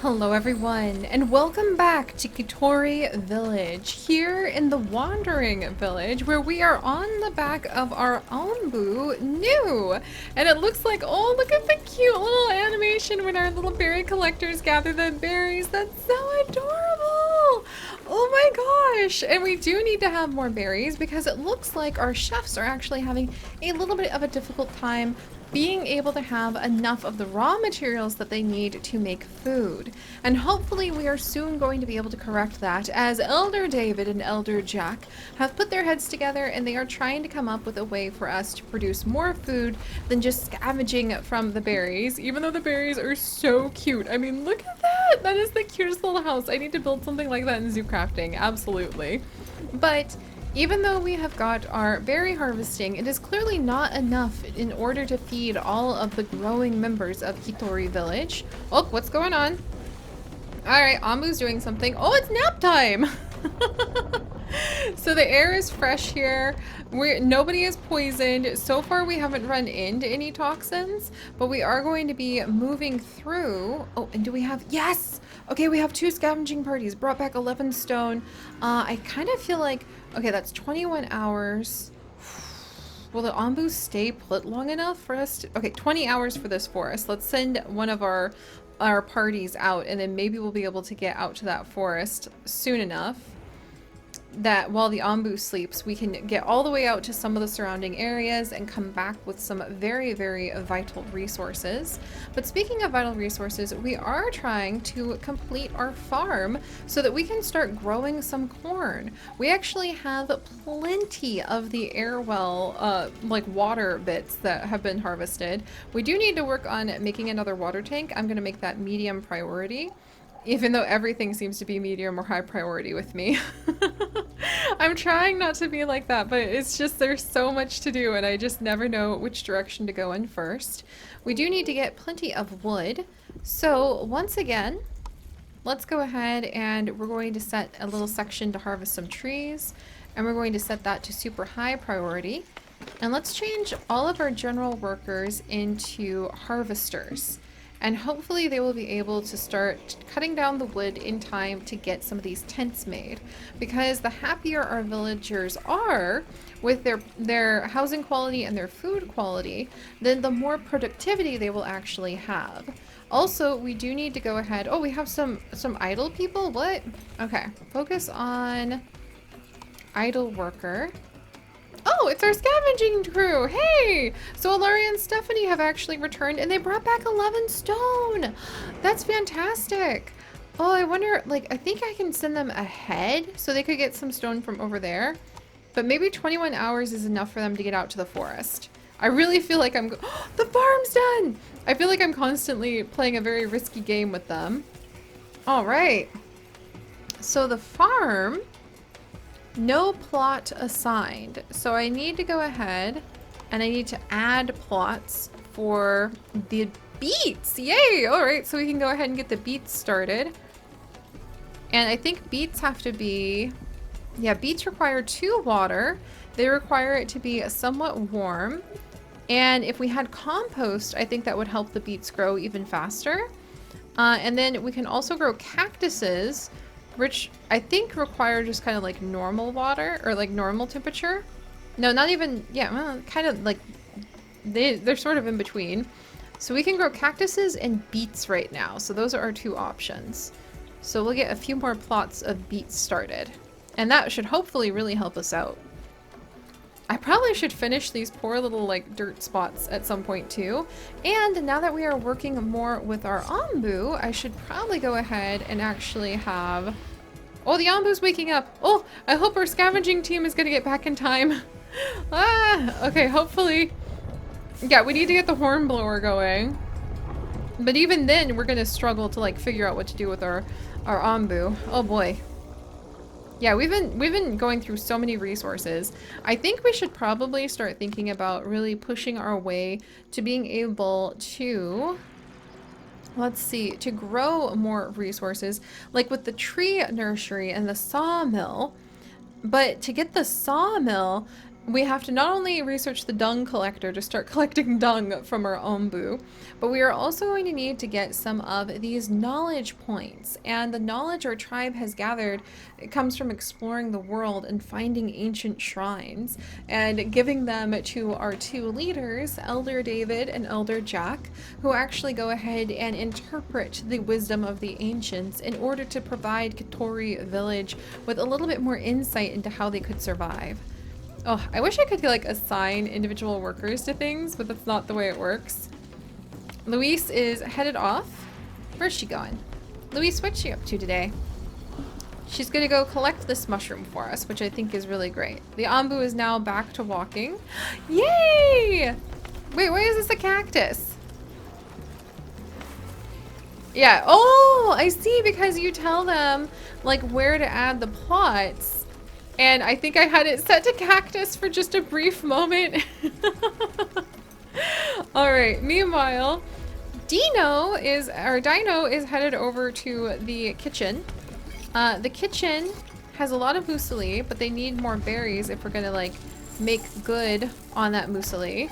Hello everyone, and welcome back to Kitori Village, here in the Wandering Village, where we are on the back of our Ombu new. And it looks like, oh, look at the cute little animation when our little berry collectors gather the berries. That's so adorable! Oh my gosh! And we do need to have more berries because it looks like our chefs are actually having a little bit of a difficult time being able to have enough of the raw materials that they need to make food. And hopefully we are soon going to be able to correct that, as Elder David and Elder Jack have put their heads together and they are trying to come up with a way for us to produce more food than just scavenging from the berries, even though the berries are so cute. I mean, look at that! That is the cutest little house. I need to build something like that in zoo crafting, absolutely. But even though we have got our berry harvesting, it is clearly not enough in order to feed all of the growing members of Kitori Village. Oh, what's going on? Alright, Amu's doing something. Oh, it's nap time! So the air is fresh here. Nobody is poisoned. So far we haven't run into any toxins, but we are going to be moving through. Oh, and do we have, yes! Okay, we have 2 scavenging parties. Brought back 11 stone. I kind of feel like, okay, that's 21 hours. Will the Ombu stay put long enough for us to, okay, 20 hours for this forest. Let's send one of our parties out, and then maybe we'll be able to get out to that forest soon enough that while the Ombu sleeps, we can get all the way out to some of the surrounding areas and come back with some very, very vital resources. But speaking of vital resources, we are trying to complete our farm so that we can start growing some corn. We actually have plenty of the air well, like water bits that have been harvested. We do need to work on making another water tank. I'm going to make that medium priority, even though everything seems to be medium or high priority with me. I'm trying not to be like that, but it's just there's so much to do and I just never know which direction to go in first. We do need to get plenty of wood. So once again, let's go ahead and we're going to set a little section to harvest some trees, and we're going to set that to super high priority. And let's change all of our general workers into harvesters. And hopefully they will be able to start cutting down the wood in time to get some of these tents made. Because the happier our villagers are with their housing quality and their food quality, then the more productivity they will actually have. Also, we do need to go ahead. Oh, we have some idle people? What? Okay, focus on idle worker. Oh, it's our scavenging crew! Hey! So Ilaria and Stephanie have actually returned and they brought back 11 stone! That's fantastic! Oh, I wonder, like, I think I can send them ahead so they could get some stone from over there. But maybe 21 hours is enough for them to get out to the forest. I really feel like I'm oh, the farm's done! I feel like I'm constantly playing a very risky game with them. Alright. So the farm... no plot assigned. So I need to go ahead and I need to add plots for the beets. Yay! Alright, so we can go ahead and get the beets started. And I think beets have to be... yeah, beets require 2 water. They require it to be somewhat warm. And if we had compost, I think that would help the beets grow even faster. And then we can also grow cactuses, which I think require just kind of like normal water or like normal temperature. No, not even, yeah, well, kind of like they're sort of in between. So we can grow cactuses and beets right now. So those are our 2 options. So we'll get a few more plots of beets started. And that should hopefully really help us out. I probably should finish these poor little like dirt spots at some point too. And now that we are working more with our Ombu, I should probably go ahead and actually have... oh, the Ombu's waking up. Oh, I hope our scavenging team is gonna get back in time. Okay, hopefully. Yeah, we need to get the horn blower going. But even then, we're gonna struggle to like figure out what to do with our Ombu. Oh boy. Yeah, we've been going through so many resources. I think we should probably start thinking about really pushing our way to being able to, let's see, to grow more resources, like with the tree nursery and the sawmill. But to get the sawmill, we have to not only research the dung collector to start collecting dung from our ombu, but we are also going to need to get some of these knowledge points. And the knowledge our tribe has gathered, it comes from exploring the world and finding ancient shrines and giving them to our two leaders, Elder David and Elder Jack, who actually go ahead and interpret the wisdom of the ancients in order to provide Katori village with a little bit more insight into how they could survive. Oh, I wish I could like assign individual workers to things, but that's not the way it works. Luis is headed off. Where's she going? Luis, what's she up to today? She's gonna go collect this mushroom for us, which I think is really great. The Ambu is now back to walking. Yay! Wait, why is this a cactus? Yeah, oh, I see, because you tell them like where to add the plots. And I think I had it set to cactus for just a brief moment. All right, meanwhile, Dino is headed over to the kitchen. The kitchen has a lot of muesli, but they need more berries if we're gonna like make good on that muesli.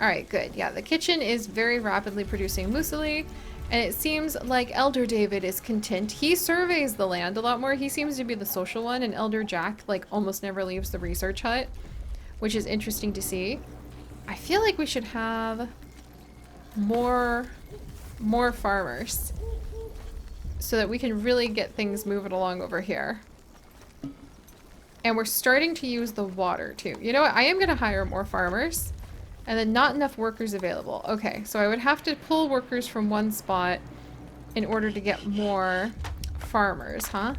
All right, good. Yeah, the kitchen is very rapidly producing muesli. And it seems like Elder David is content. He surveys the land a lot more. He seems to be the social one, and Elder Jack like almost never leaves the research hut, which is interesting to see. I feel like we should have more farmers so that we can really get things moving along over here. And we're starting to use the water too. You know what? I am going to hire more farmers. And then not enough workers available. Okay, so I would have to pull workers from one spot in order to get more farmers, huh?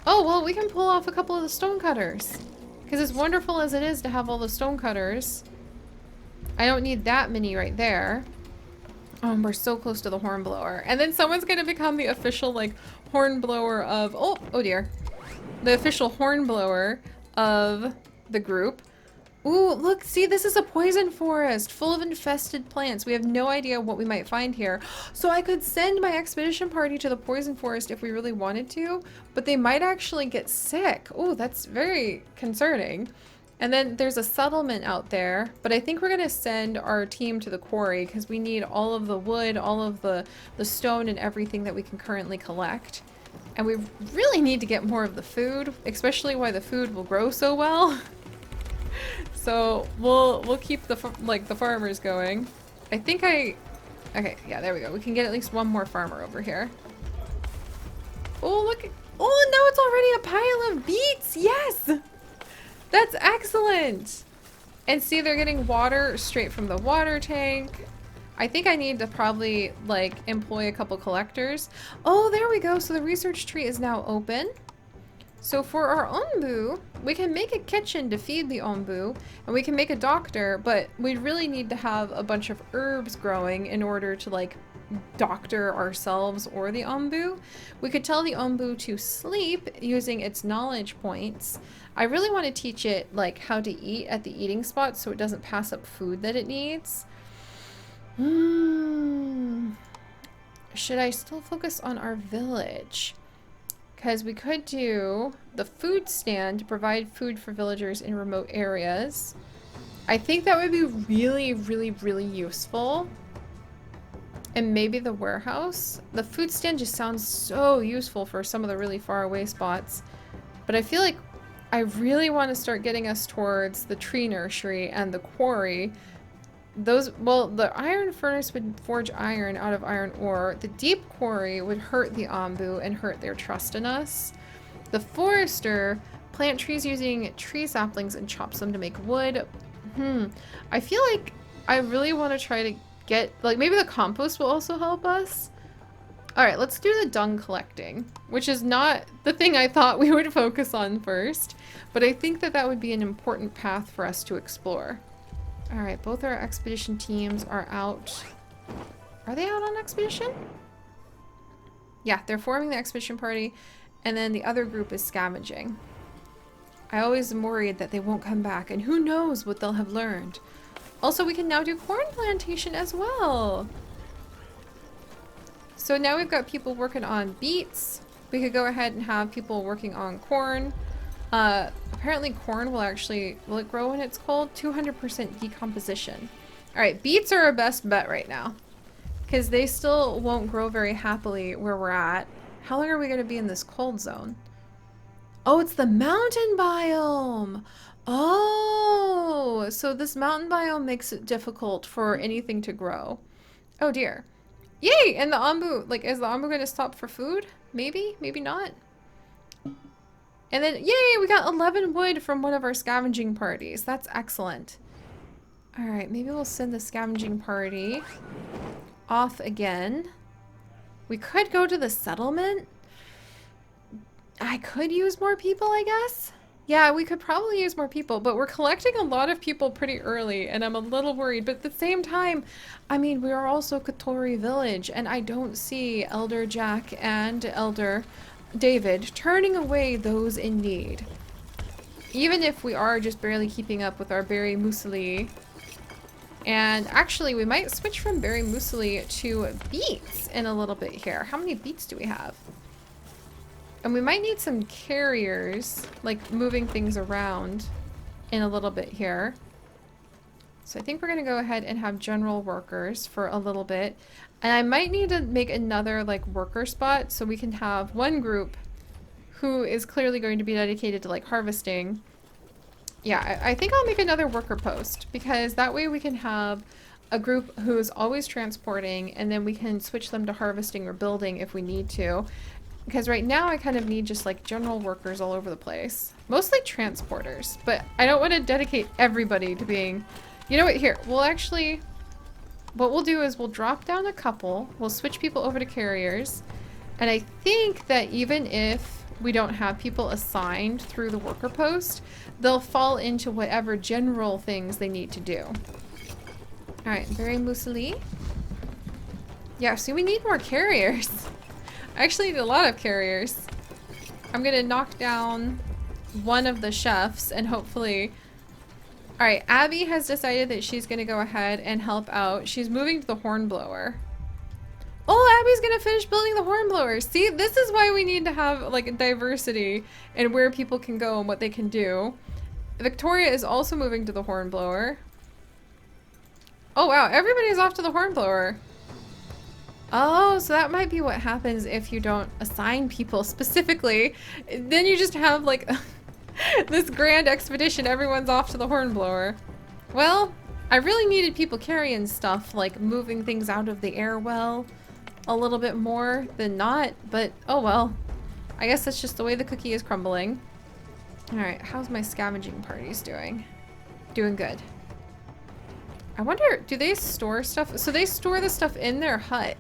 Oh, well, we can pull off a couple of the stonecutters. Because as wonderful as it is to have all the stonecutters, I don't need that many right there. Oh, we're so close to the hornblower. And then someone's going to become the official, like, hornblower of... Oh, oh dear. The official hornblower of the group. Ooh, look, see, this is a poison forest full of infested plants. We have no idea what we might find here. So I could send my expedition party to the poison forest if we really wanted to, but they might actually get sick. Ooh, that's very concerning. And then there's a settlement out there, but I think we're going to send our team to the quarry because we need all of the wood, all of the stone and everything that we can currently collect. And we really need to get more of the food, especially why the food will grow so well. So we'll keep the farmers going. I think okay, yeah, there we go. We can get at least one more farmer over here. Oh, look. Oh, now it's already a pile of beets. Yes. That's excellent. And see, they're getting water straight from the water tank. I think I need to probably like employ a couple collectors. Oh, there we go. So the research tree is now open. So for our ombu, we can make a kitchen to feed the ombu, and we can make a doctor, but we really need to have a bunch of herbs growing in order to like doctor ourselves or the ombu. We could tell the ombu to sleep using its knowledge points. I really want to teach it like how to eat at the eating spot so it doesn't pass up food that it needs. Should I still focus on our village? Because we could do the food stand to provide food for villagers in remote areas. I think that would be really, really, really useful. And maybe the warehouse. The food stand just sounds so useful for some of the really far away spots. But I feel like I really want to start getting us towards the tree nursery and the quarry. Well, the iron furnace would forge iron out of iron ore. The deep quarry would hurt the ombu and hurt their trust in us. The forester plant trees using tree saplings and chops them to make wood. I feel like I really want to try to get, like, maybe the compost will also help us. All right, let's do the dung collecting, which is not the thing I thought we would focus on first, but I think that that would be an important path for us to explore. All right, both our expedition teams are out. Are they out on expedition? Yeah, they're forming the expedition party, and then the other group is scavenging. I always am worried that they won't come back, and who knows what they'll have learned. Also, we can now do corn plantation as well. So now we've got people working on beets. We could go ahead and have people working on corn. Apparently corn will it grow when it's cold? 200% decomposition. All right, beets are our best bet right now because they still won't grow very happily where we're at. How long are we going to be in this cold zone? Oh, it's the mountain biome. Oh, so this mountain biome makes it difficult for anything to grow. Oh dear. Yay! And the ombu, like, is the ombu going to stop for food? Maybe, maybe not. And then, yay, we got 11 wood from one of our scavenging parties. That's excellent. All right, maybe we'll send the scavenging party off again. We could go to the settlement. I could use more people, I guess. Yeah, we could probably use more people, but we're collecting a lot of people pretty early, and I'm a little worried. But at the same time, I mean, we are also Kotori Village, and I don't see Elder Jack and Elder David turning away those in need. Even if we are just barely keeping up with our berry muesli. And actually, we might switch from berry muesli to beets in a little bit here. How many beets do we have? And we might need some carriers, like moving things around in a little bit here. So I think we're going to go ahead and have general workers for a little bit. And I might need to make another like worker spot so we can have one group who is clearly going to be dedicated to like harvesting. Yeah, I think I'll make another worker post because that way we can have a group who is always transporting and then we can switch them to harvesting or building if we need to. Because right now I kind of need just like general workers all over the place. Mostly transporters, but I don't want to dedicate everybody to being... You know what, here, we'll actually... What we'll do is we'll drop down a couple, we'll switch people over to carriers, and I think that even if we don't have people assigned through the worker post, they'll fall into whatever general things they need to do. Alright, berry muesli. Yeah, see, we need more carriers. I actually need a lot of carriers. I'm gonna knock down one of the chefs and hopefully... Alright, Abby has decided that she's gonna go ahead and help out. She's moving to the hornblower. Oh, Abby's gonna finish building the hornblower. See, this is why we need to have like a diversity in where people can go and what they can do. Victoria is also moving to the hornblower. Oh wow, everybody's off to the hornblower. Oh, so that might be what happens if you don't assign people specifically. Then you just have like this grand expedition, everyone's off to the hornblower. Well, I really needed people carrying stuff, like moving things out of the air well a little bit more than not, but oh well. I guess that's just the way the cookie is crumbling. Alright, how's my scavenging parties doing? Doing good. I wonder, do they store stuff? So they store the stuff in their hut.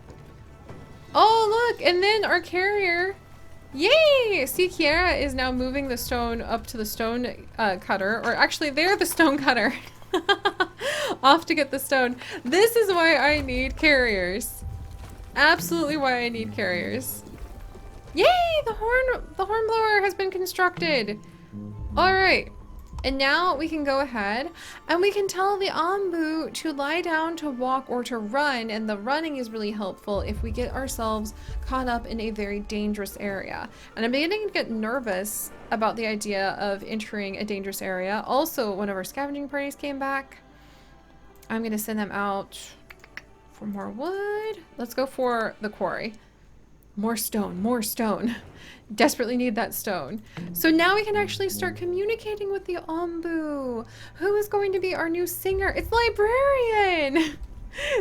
Oh, look, and then our carrier, yay! See, Kiara is now moving the stone up to the stone cutter, or actually, they're the stone cutter. Off to get the stone. This is why I need carriers. Absolutely why I need carriers. Yay! The hornblower has been constructed. All right. And now we can go ahead and we can tell the Ambu to lie down, to walk, or to run. And the running is really helpful if we get ourselves caught up in a very dangerous area. And I'm beginning to get nervous about the idea of entering a dangerous area. Also, one of our scavenging parties came back. I'm going to send them out for more wood. Let's go for the quarry. More stone, more stone. Desperately need that stone. So now we can actually start communicating with the Ambu. Who is going to be our new singer? It's Librarian!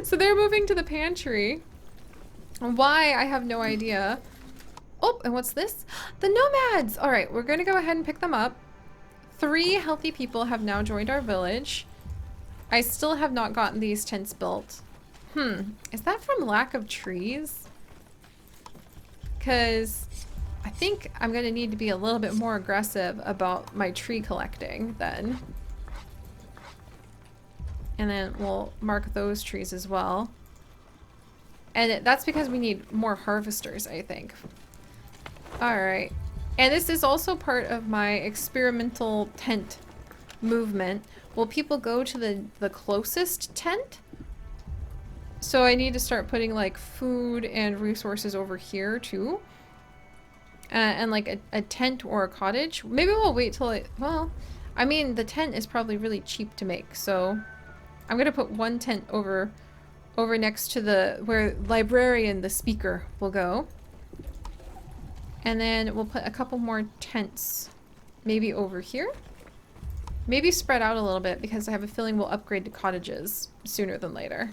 So they're moving to the pantry. Why, I have no idea. Oh, and what's this? The nomads! Alright, we're going to go ahead and pick them up. 3 healthy people have now joined our village. I still have not gotten these tents built. Is that from lack of trees? Because I think I'm going to need to be a little bit more aggressive about my tree collecting then. And then we'll mark those trees as well. And that's because we need more harvesters, I think. Alright. And this is also part of my experimental tent movement. Will people go to the closest tent? So I need to start putting like food and resources over here too. and like a tent or a cottage. Maybe we'll wait till it, well, I mean, the tent is probably really cheap to make, so I'm gonna put one tent over next to the, where librarian, the speaker, will go. And then we'll put a couple more tents maybe over here. Maybe spread out a little bit because I have a feeling we'll upgrade to cottages sooner than later.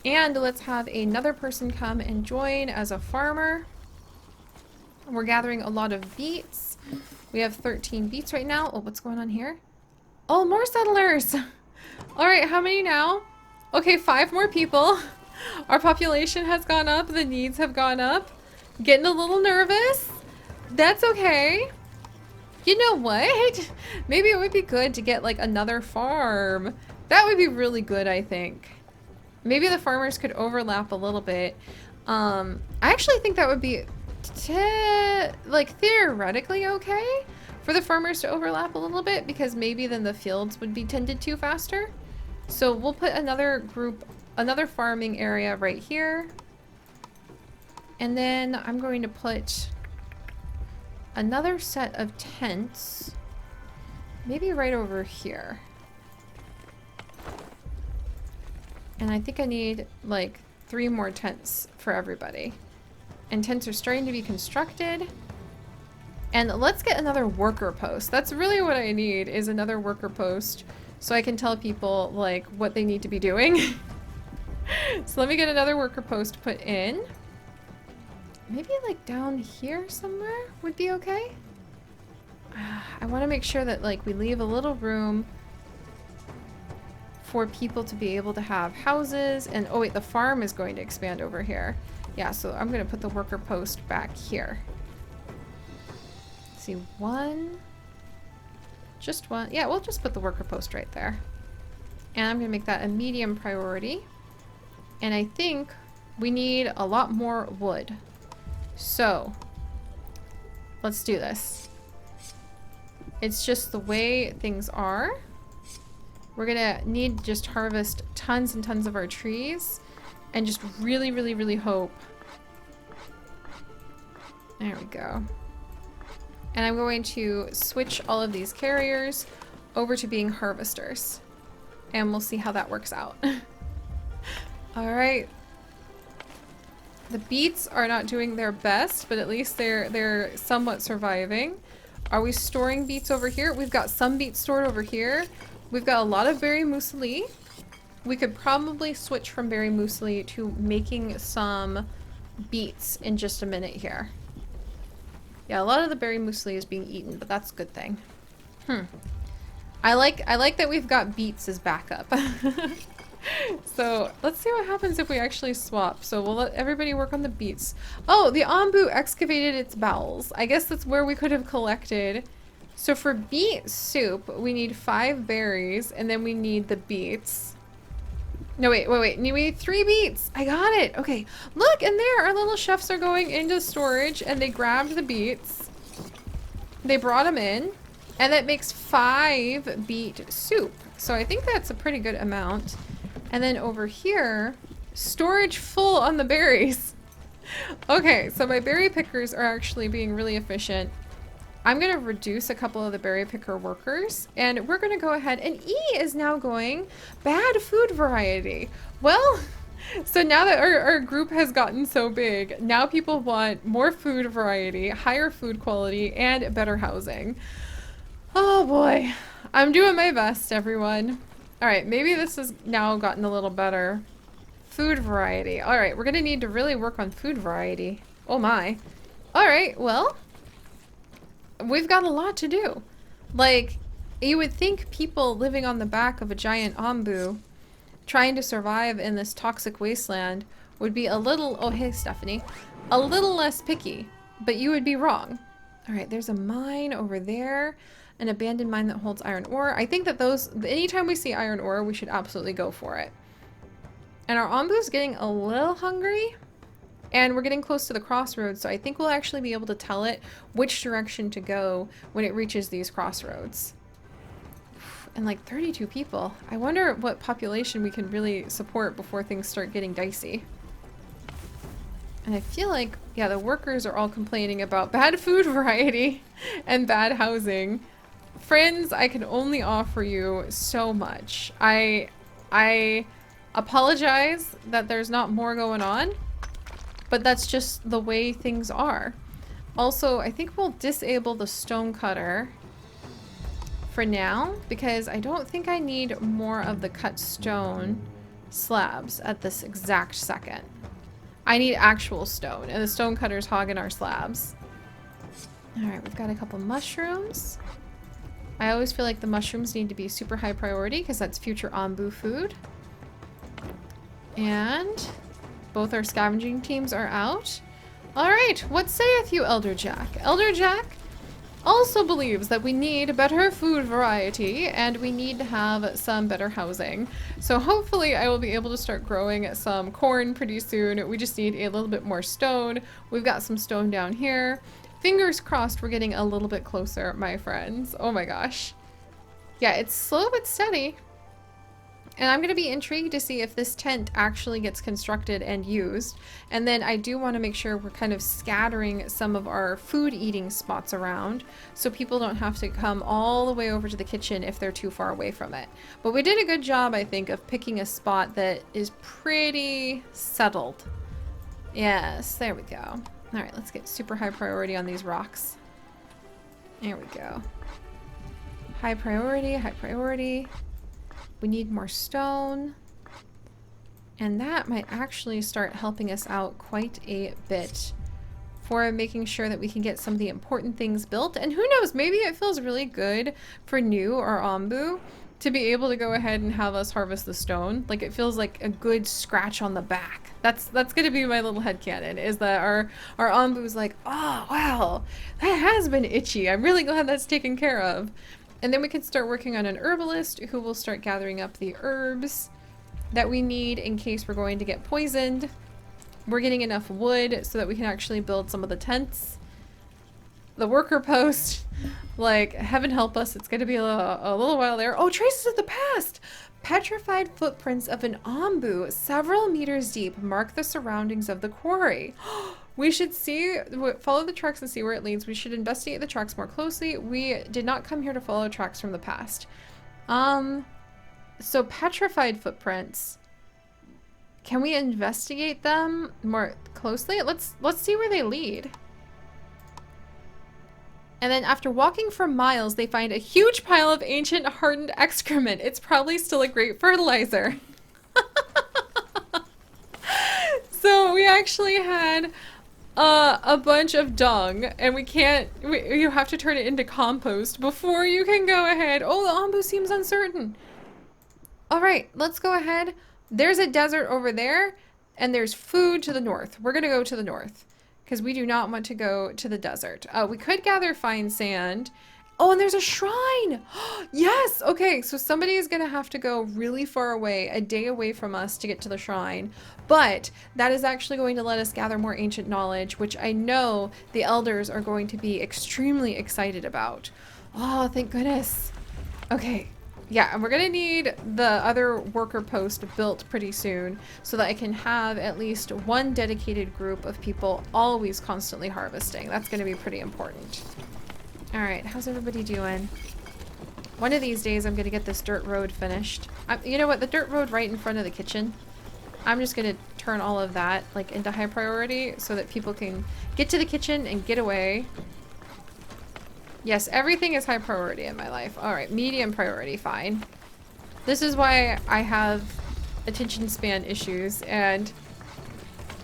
And let's have another person come and join as a farmer. We're gathering a lot of beets. We have 13 beets right now. Oh, what's going on here? Oh, more settlers! Alright, how many now? Okay, 5 more people. Our population has gone up. The needs have gone up. Getting a little nervous. That's okay. You know what? Maybe it would be good to get like another farm. That would be really good, I think. Maybe the farmers could overlap a little bit. I actually think that would be like theoretically okay for the farmers to overlap a little bit, because maybe then the fields would be tended to faster. So we'll put another group, another farming area right here. And then I'm going to put another set of tents, maybe right over here. And I think I need like 3 more tents for everybody. And tents are starting to be constructed. And let's get another worker post. That's really what I need, is another worker post, so I can tell people like what they need to be doing. So let me get another worker post put in. Maybe like down here somewhere would be okay. I want to make sure that like we leave a little room for people to be able to have houses. And oh wait, the farm is going to expand over here. Yeah, so I'm going to put the worker post back here. Let's see, one. Just one. Yeah, we'll just put the worker post right there. And I'm going to make that a medium priority. And I think we need a lot more wood. So, let's do this. It's just the way things are. We're gonna need to just harvest tons and tons of our trees and just really, really, really hope. There we go. And I'm going to switch all of these carriers over to being harvesters. And we'll see how that works out. Alright. The beets are not doing their best, but at least they're somewhat surviving. Are we storing beets over here? We've got some beets stored over here. We've got a lot of berry muesli. We could probably switch from berry muesli to making some beets in just a minute here. Yeah, a lot of the berry muesli is being eaten, but that's a good thing. I like that we've got beets as backup. So let's see what happens if we actually swap. So we'll let everybody work on the beets. Oh, the ombu excavated its bowels. I guess that's where we could have collected. So for beet soup, we need 5 berries, and then we need the beets. No, wait. We need 3 beets. I got it. Okay. Look, and there, our little chefs are going into storage, and they grabbed the beets. They brought them in, and that makes 5 beet soup. So I think that's a pretty good amount. And then over here, storage full on the berries. Okay, so my berry pickers are actually being really efficient. I'm going to reduce a couple of the berry picker workers, and we're going to go ahead, and E is now going bad food variety. Well, so now that our group has gotten so big, now people want more food variety, higher food quality, and better housing. Oh boy, I'm doing my best, everyone. All right, maybe this has now gotten a little better. Food variety. All right, we're going to need to really work on food variety. Oh my. All right, well, we've got a lot to do. Like, you would think people living on the back of a giant ombu trying to survive in this toxic wasteland would be a little, oh hey Stephanie, a little less picky, but you would be wrong. All right, there's a mine over there, an abandoned mine that holds iron ore. I think that those, anytime we see iron ore, we should absolutely go for it. And our ombu's getting a little hungry. And we're getting close to the crossroads, so I think we'll actually be able to tell it which direction to go when it reaches these crossroads. And like 32 people. I wonder what population we can really support before things start getting dicey. And I feel like, yeah, the workers are all complaining about bad food variety and bad housing. Friends, I can only offer you so much. I apologize that there's not more going on, but that's just the way things are. Also, I think we'll disable the stone cutter for now, because I don't think I need more of the cut stone slabs at this exact second. I need actual stone, and the stone cutter's hogging our slabs. Alright, we've got a couple mushrooms. I always feel like the mushrooms need to be super high priority, because that's future Ombu food. And both our scavenging teams are out. Alright, what saith you, Elder Jack? Elder Jack also believes that we need better food variety and we need to have some better housing. So hopefully I will be able to start growing some corn pretty soon. We just need a little bit more stone. We've got some stone down here. Fingers crossed we're getting a little bit closer, my friends. Oh my gosh. Yeah, it's slow but steady. And I'm going to be intrigued to see if this tent actually gets constructed and used. And then I do want to make sure we're kind of scattering some of our food eating spots around so people don't have to come all the way over to the kitchen if they're too far away from it. But we did a good job, I think, of picking a spot that is pretty settled. Yes, there we go. All right, let's get super high priority on these rocks. There we go. High priority, high priority. We need more stone. And that might actually start helping us out quite a bit for making sure that we can get some of the important things built. And who knows, maybe it feels really good for New or Ombu to be able to go ahead and have us harvest the stone. Like, it feels like a good scratch on the back. That's gonna be my little headcanon, is that our Ombu's like, oh wow, that has been itchy. I'm really glad that's taken care of. And then we can start working on an herbalist who will start gathering up the herbs that we need in case we're going to get poisoned. We're getting enough wood so that we can actually build some of the tents. The worker post, like, heaven help us, it's going to be a little while there. Oh, traces of the past! Petrified footprints of an ombu several meters deep mark the surroundings of the quarry. We should follow the tracks and see where it leads. We should investigate the tracks more closely. We did not come here to follow tracks from the past. So petrified footprints. Can we investigate them more closely? Let's see where they lead. And then after walking for miles, they find a huge pile of ancient hardened excrement. It's probably still a great fertilizer. So we actually had a bunch of dung, and you have to turn it into compost before you can go ahead. Oh, the ombu seems uncertain. All right, let's go ahead. There's a desert over there, and there's food to the north. We're gonna go to the north because we do not want to go to the desert. We could gather fine sand. Oh, and there's a shrine. Yes. Okay, so somebody is gonna have to go really far away, a day away from us, to get to the shrine. But that is actually going to let us gather more ancient knowledge, which I know the elders are going to be extremely excited about. Oh, thank goodness. Okay. Yeah, and we're gonna need the other worker post built pretty soon so that I can have at least one dedicated group of people always constantly harvesting. That's gonna be pretty important. All right, how's everybody doing? One of these days I'm gonna get this dirt road finished. You know what, the dirt road right in front of the kitchen, I'm just gonna turn all of that like into high priority so that people can get to the kitchen and get away. Yes, everything is high priority in my life. All right, medium priority, fine. This is why I have attention span issues and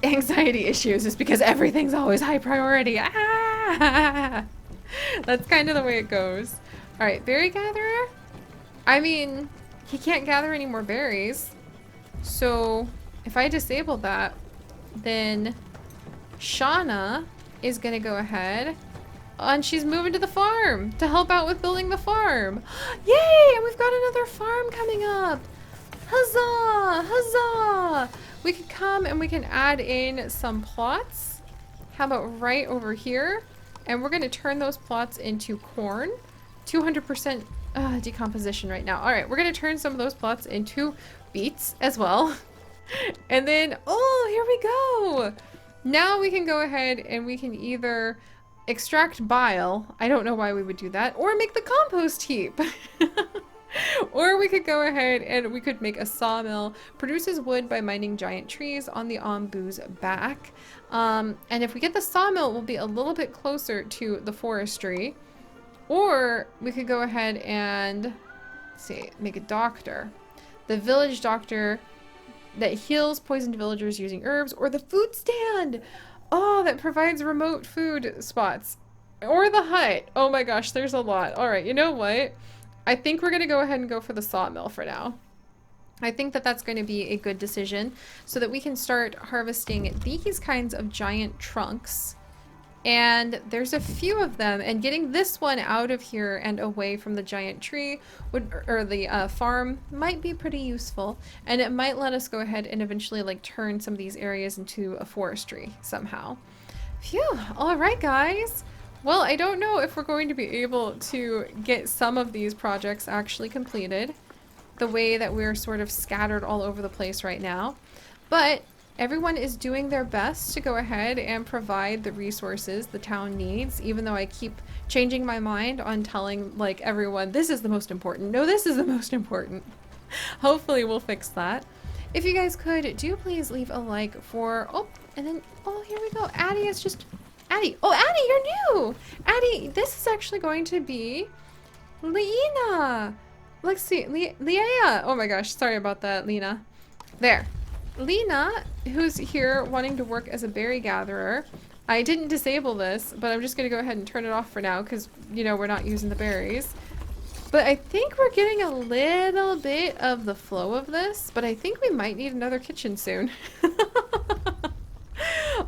anxiety issues, is because everything's always high priority. Ah! That's kind of the way it goes. All right, berry gatherer. I mean, he can't gather any more berries. So if I disable that, then Shauna is gonna go ahead. And she's moving to the farm to help out with building the farm. Yay! And we've got another farm coming up. Huzzah! Huzzah! We can come and we can add in some plots. How about right over here? And we're going to turn those plots into corn. 200% decomposition right now. All right, we're going to turn some of those plots into beets as well. And then, oh, here we go. Now we can go ahead and we can either extract bile. I don't know why we would do that. Or make the compost heap. Or we could go ahead and we could make a sawmill. Produces wood by mining giant trees on the ombu's back. And if we get the sawmill, we'll be a little bit closer to the forestry. Or we could go ahead and, let's see, make a doctor. The village doctor that heals poisoned villagers using herbs, or the food stand. Oh, that provides remote food spots. Or the hut. Oh my gosh, there's a lot. All right, you know what? I think we're going to go ahead and go for the sawmill for now. I think that that's going to be a good decision so that we can start harvesting these kinds of giant trunks. And there's a few of them, and getting this one out of here and away from the giant tree would, or the farm, might be pretty useful, and it might let us go ahead and eventually like turn some of these areas into a forestry somehow. Phew. All right, guys. Well, I don't know if we're going to be able to get some of these projects actually completed the way that we're sort of scattered all over the place right now, but everyone is doing their best to go ahead and provide the resources the town needs, even though I keep changing my mind on telling like everyone, this is the most important. No, this is the most important. Hopefully we'll fix that. If you guys could, do please leave a like for, oh, and then, oh, here we go. Addie is just, Addie. Oh, Addie, you're new. Addie, this is actually going to be Lena. Let's see, Leah. Oh my gosh, sorry about that, Lena. There. Lena, who's here wanting to work as a berry gatherer. I didn't disable this, but I'm just going to go ahead and turn it off for now because, you know, we're not using the berries. But I think we're getting a little bit of the flow of this, but I think we might need another kitchen soon.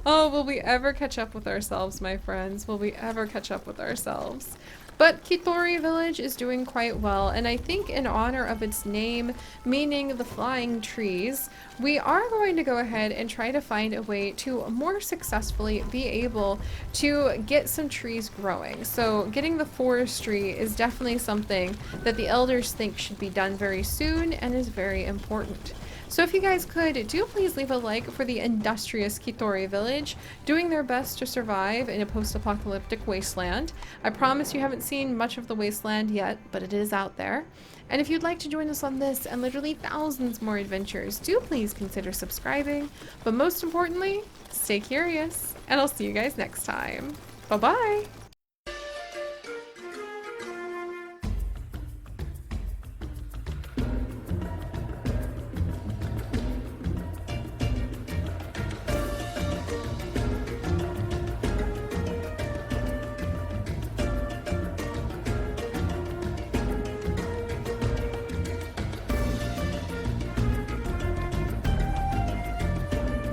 Oh, will we ever catch up with ourselves, my friends? Will we ever catch up with ourselves? But Kitori Village is doing quite well, and I think in honor of its name, meaning the flying trees, we are going to go ahead and try to find a way to more successfully be able to get some trees growing. So getting the forestry is definitely something that the elders think should be done very soon and is very important. So if you guys could, do please leave a like for the industrious Kitori Village, doing their best to survive in a post-apocalyptic wasteland. I promise you haven't seen much of the wasteland yet, but it is out there. And if you'd like to join us on this and literally thousands more adventures, do please consider subscribing. But most importantly, stay curious, and I'll see you guys next time. Bye-bye!